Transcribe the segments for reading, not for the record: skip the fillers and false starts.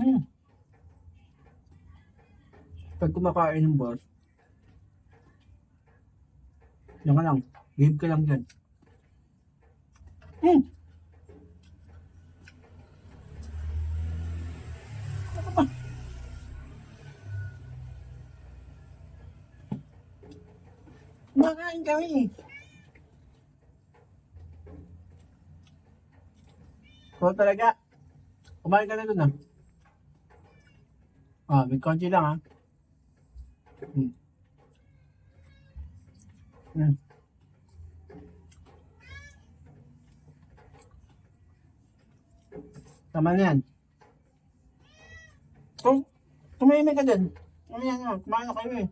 Hmm. Pag kumakain ng boss, yan ka lang. Give ka lang dyan. Hmm. Kumakain kami. So talaga, kumain ka na dun ah. Ah, may konti lang ah. Hmm. Hmm. Tama na yan. Kung tumahimik ka dun, ano yan nga, kumain na kayo eh.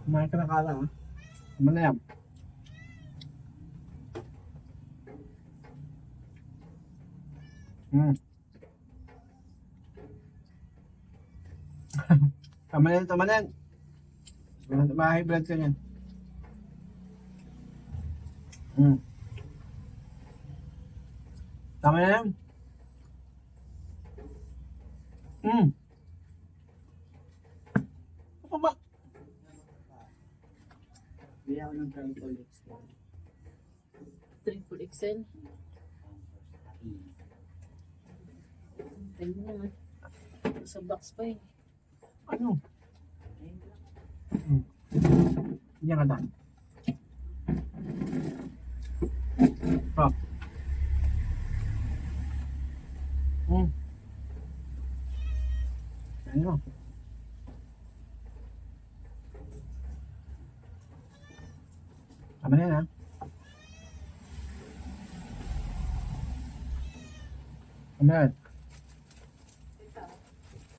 Kumain ka na kala ah. Tama na yan. Hmm. Tama na yan, tama na yan. Mahay blood ka yan. Hmm. Tama na yan. Hmm. Ako ba? Bili ako ng Triple XL. Triple XL. Tayo na nga. Sa box pa eh. Ano? Hmm. Yan ka daan. Ah. Hmm. Ano? Tama na yan ah. Tama na yan.